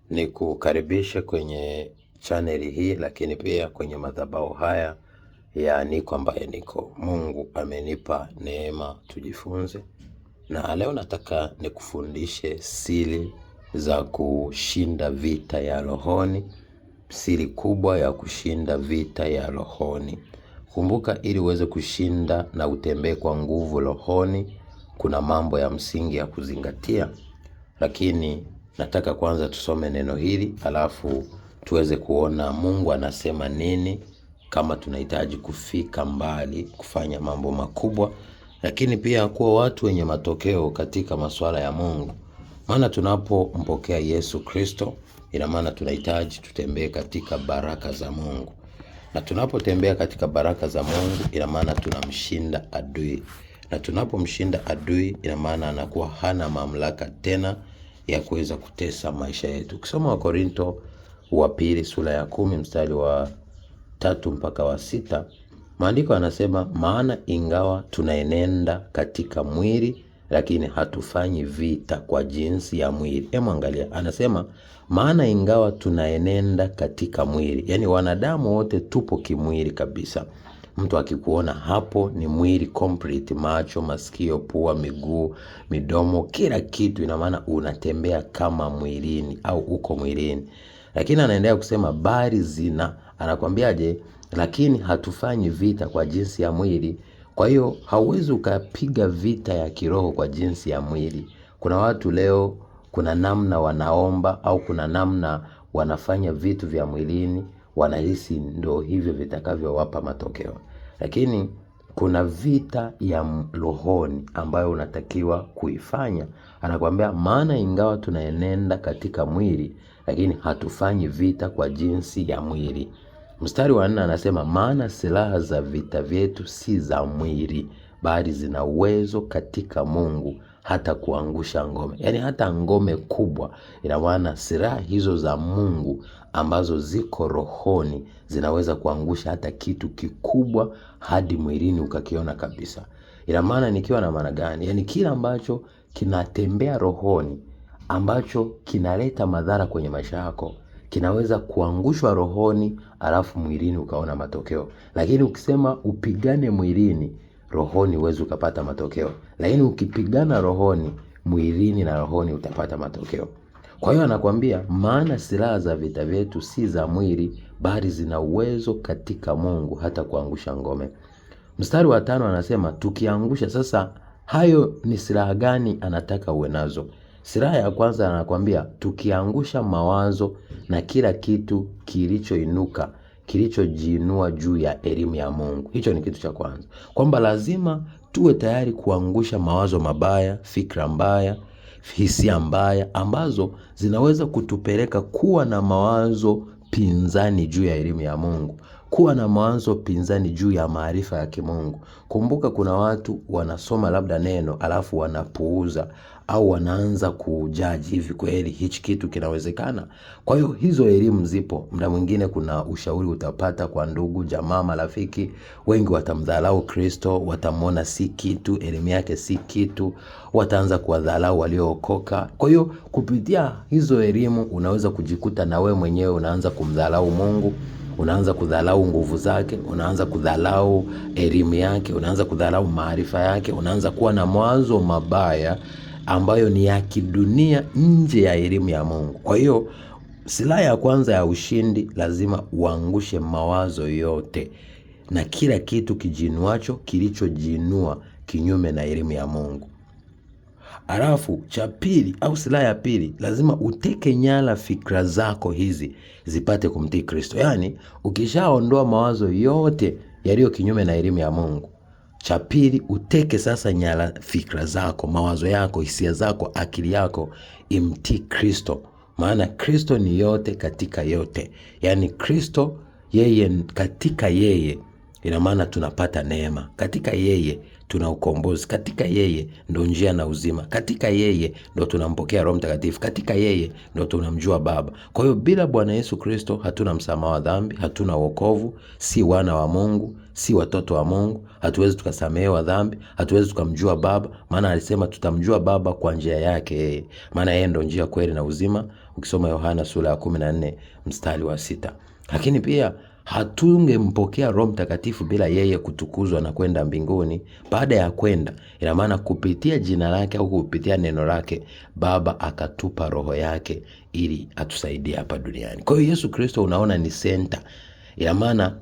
Ni kukaribisha kwenye chaneli hii, lakini pia kwenye madhabahu haya ya Niko Ambaye Niko. Mungu amenipa neema tujifunze, na leo nataka nikufundishe siri za kushinda vita ya rohoni, siri kubwa ya kushinda vita ya rohoni. Kumbuka, ili uweze kushinda na utembee kwa nguvu rohoni, kuna mambo ya msingi ya kuzingatia, lakini nataka kwanza tusome neno hili alafu tuweze kuona Mungu anasema nini kama tunahitaji kufika mbali, kufanya mambo makubwa, lakini pia kuwa watu wenye matokeo katika masuala ya Mungu. Maana tunapompokea Yesu Kristo, ina maana tunahitaji tutembee katika baraka za Mungu. Na tunapotembea katika baraka za Mungu, ina maana tunamshinda adui. Na tunapomshinda adui, ina maana anakuwa hana mamlaka tena ya kuweza kutesa maisha yetu. Ukisoma Wakorintho wa pili sura ya 10 mstari wa 3 mpaka wa 6, maandiko yanasema, maana ingawa tunaenenda katika mwili, lakini hatufanyi vita kwa jinsi ya mwili. Angalia, anasema maana ingawa tunaenenda katika mwili, yani wanadamu wote tupo kimwili kabisa. Mtu akikuona hapo ni mwili complete, macho, masikio, pua, miguu, midomo, kila kitu, ina maana unatembea kama mwilini au uko mwilini. Lakini anaendelea kusema anakuambiaje? Lakini hatufanyi vita kwa jinsi ya mwili. Kwa hiyo hauwezi ukapiga vita ya kiroho kwa jinsi ya mwili. Kuna watu leo, kuna namna wanaomba au kuna namna wanafanya vitu vya mwilini, wanahisi ndio hivyo vitakavyowapa matokeo. Lakini kuna vita ya rohoni ambayo unatakiwa kuifanya. Anakuambia maana ingawa tunaenenda katika mwili, lakini hatufanyi vita kwa jinsi ya mwili. Mstari wa 4 anasema, maana silaha za vita vyetu si za mwili, bali zina uwezo katika Mungu hata kuangusha ngome. Yani hata ngome kubwa. Ina maana silaha hizo za Mungu ambazo ziko rohoni zinaweza kuangusha hata kitu kikubwa hadi mwilini ukakiona kabisa. Ina maana nikiwa na maana gani? Yani kila ambacho kinatembea rohoni, ambacho kinaleta madhara kwenye maisha yako, kinaweza kuangushwa rohoni alafu mwilini ukaona matokeo. Lakini ukisema upigane mwilini, rohoni huwezi ukapata matokeo. Lakini ukipigana rohoni, mwilini na rohoni utapata matokeo. Kwa hiyo anakuambia maana silaha za vita vyetu si za mwili, bali zina uwezo katika Mungu hata kuangusha ngome. Mstari wa 5 anasema tukiangusha. Sasa hayo ni silaha gani anataka uwe nazo? Silaha ya kwanza anakuambia tukiangusha mawazo na kila kitu kilichojiinua juu ya elimu ya Mungu. Hicho ni kitu cha kwanza, kwamba lazima tuwe tayari kuangusha mawazo mabaya, fikra mbaya, hisia mbaya ambazo zinaweza kutupeleka kuwa na mawazo pinzani juu ya elimu ya Mungu, kuwa na mawazo pinzani juu ya maarifa ya kimungu. Kumbuka kuna watu wanasoma labda neno alafu wanapuuza au wanaanza kujaji, hivi kweli hichi kitu kinawezekana? Kwa hiyo hizo elimu zipo. Muda mwingine kuna ushauri utapata kwa ndugu, jamaa, marafiki, wengi watamdhalau Kristo, watamwona si kitu, elimu yake si kitu, wataanza kuwadhalau waliookoka. Kwa hiyo kupitia hizo elimu unaweza kujikuta na wewe mwenyewe unaanza kumdhalau Mungu, unaanza kudhalau nguvu zake, unaanza kudhalau elimu yake, unaanza kudhalau maarifa yake, unaanza kuwa na mawazo mabaya ambayo ni ya kidunia nje ya elimu ya Mungu. Kwa hiyo silaha ya kwanza ya ushindi, lazima uangushe mawazo yote na kila kitu kijinuacho, kilichojiinua kinyume na elimu ya Mungu. Alafu cha pili au silaha ya pili, lazima uteke nyara fikra zako hizi zipate kumtii Kristo. Yani ukishaondoa mawazo yote yaliyo kinyume na elimu ya Mungu, cha pili uteke sasa nyara fikra zako, mawazo yako, hisia zako, akili yako imtii Kristo. Maana Kristo ni yote katika yote. Yani Kristo, yeye, katika yeye, ina maana tunapata neema. Katika yeye tuna ukombozi. Katika yeye ndo njia na uzima. Katika yeye ndo tunampokea Roho Mtakatifu. Katika yeye ndo tunamjua Baba. Kwa hiyo bila Bwana Yesu Kristo hatuna msamaha wa dhambi, hatuna wokovu, si wana wa Mungu, si watoto wa Mungu, hatuwezi tukasamehewa dhambi, hatuwezi tukamjua Baba, maana alisema tutamjua Baba kwa njia yake, maana yeye ndo njia, kweli na uzima, ukisoma Yohana sura ya 14 mstari wa 6. Lakini pia hatungempokea Roho Mtakatifu bila yeye kutukuzwa na kwenda mbinguni. Baada ya kwenda, ina maana kupitia jina lake au kupitia neno lake, Baba akatupa roho yake ili atusaidie hapa duniani. Kwa hiyo Yesu Kristo unaona ni center. Ina maana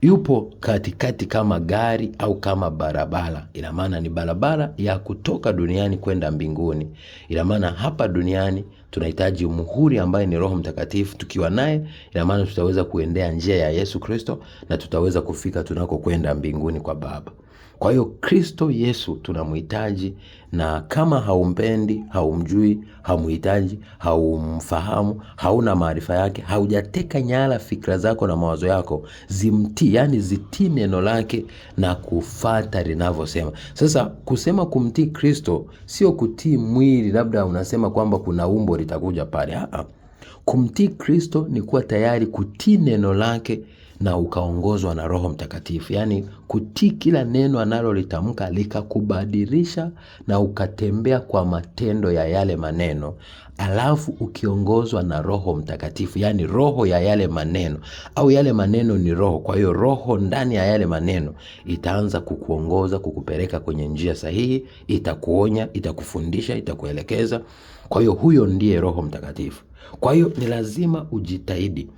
yupo katikati kama gari au kama barabara. Ina maana ni barabara ya kutoka duniani kwenda mbinguni. Ina maana hapa duniani tunahitaji muhuri ambaye ni Roho Mtakatifu. Tukiwa naye, ina maana tutaweza kuendea njia ya Yesu Kristo na tutaweza kufika tunako kwenda mbinguni kwa Baba. Kwa hiyo Kristo Yesu tunamhitaji, na kama haumpendi, haumjui, hamuhitaji, haumfahamu, hauna maarifa yake, haujateka nyara fikra zako na mawazo yako, zimtii, yani zitii neno lake na kufuata linavyosema. Sasa kusema kumtii Kristo sio kutii mwili, labda unasema kwamba kuna umbo litakuja pale. Kumtii Kristo ni kuwa tayari kutii neno lake na ukaongozwa na Roho Mtakatifu. Yani kutii kila neno analolitamka likakubadilisha na ukatembea kwa matendo ya yale maneno, alafu ukiongozwa na Roho Mtakatifu, yani roho ya yale maneno, au yale maneno ni roho. Kwa hiyo roho ndani ya yale maneno itaanza kukuongoza, kukupeleka kwenye njia sahihi, itakuonya, itakufundisha, itakuelekeza. Kwa hiyo huyo ndiye Roho Mtakatifu. Kwa hiyo ni lazima ujitahidi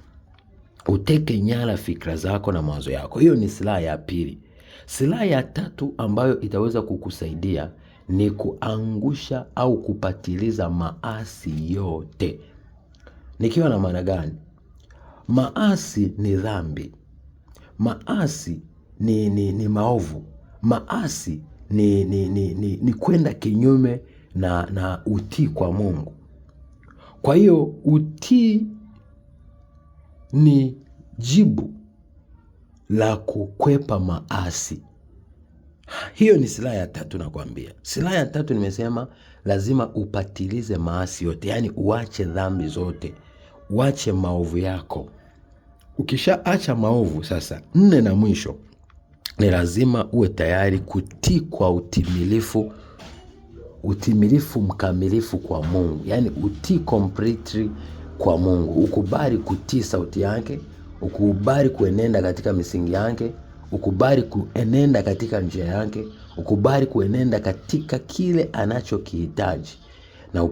uteke nyara fikra zako na mawazo yako. Hiyo ni silaha ya pili. Silaha ya tatu ambayo itaweza kukusaidia ni kuangusha au kupatiliza maasi yote. Nikiwa na maana gani? Maasi ni dhambi. Maasi ni maovu. Maasi ni kwenda kinyume na utii kwa Mungu. Kwa hiyo utii ni jibu la kukwepa maasi. Hiyo ni silaha ya tatu nakwambia. Silaha ya tatu nimesema lazima upatilize maasi yote, yani uache dhambi zote, uache maovu yako. Ukishaacha maovu sasa, 4 na mwisho, ni lazima uwe tayari kutii kwa utimilifu mkamilifu kwa Mungu. Yani utii completely kwa Mungu. Ukubali kutii sauti yake, ukubali kuenenda katika misingi yake, ukubali kuenenda katika njia yake, ukubali kuenenda katika kile anachokihitaji. Na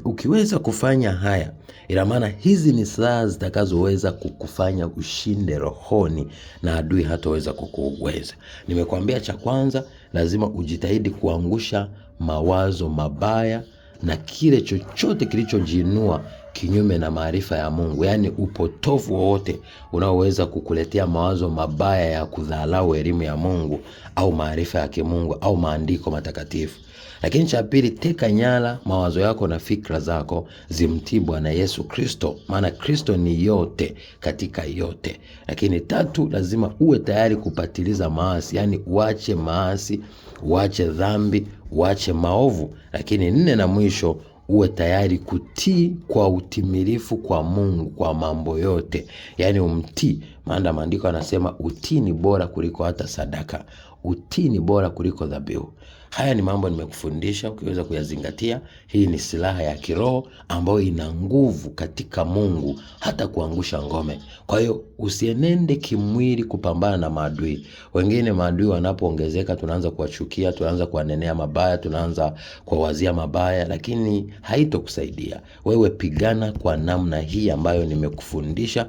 ukiweza kufanya haya, ina maana hizi ni silaha zitakazoweza kukufanya ushinde rohoni na adui hataweza kukuweza. Nimekuambia cha kwanza, lazima ujitahidi kuangusha mawazo mabaya na kile chochote kilichojiinua kinyume na maarifa ya Mungu, yani upotofu wowote unaoweza kukuletea mawazo mabaya ya kudharau elimu ya Mungu au maarifa ya kimungu au maandiko matakatifu. Lakini cha pili, teka nyara mawazo yako na fikra zako, zimtii Bwana Yesu Kristo, maana Kristo ni yote katika yote. Lakini tatu, lazima uwe tayari kupatiliza maasi, yani uache maasi, uache dhambi, uache maovu. Lakini 4 na mwisho, uwe tayari kutii kwa utimilifu kwa Mungu kwa mambo yote, yani umtii. Maana maandiko anasema utii ni bora kuliko hata sadaka, utii ni bora kuliko dhabihu. Haya ni mambo nimekufundisha, ukiweza kuyazingatia, hii ni silaha ya kiroho ambayo ina nguvu katika Mungu hata kuangusha ngome. Kwa hiyo usienende kimwili kupambana na maadui. Wengine maadui wanapoongezeka tunaanza kuwachukia, tunaanza kuwanenea mabaya, tunaanza kuwazia mabaya, lakini haitokusaidia. Wewe pigana kwa namna hii ambayo nimekufundisha.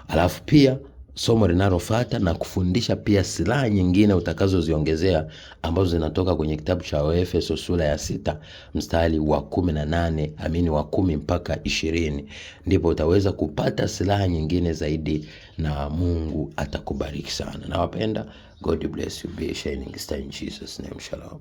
Alafu pia somo linalofuata na kufundisha pia silaha nyingine utakazoziongezea ambazo zinatoka kwenye kitabu cha Waefeso sura ya 6 mstari wa 18 wa 10 mpaka 20. Ndipo utaweza kupata silaha nyingine zaidi na Mungu atakubariki sana. Nawapenda. God bless you. Be a shining star in Jesus name. Shalom.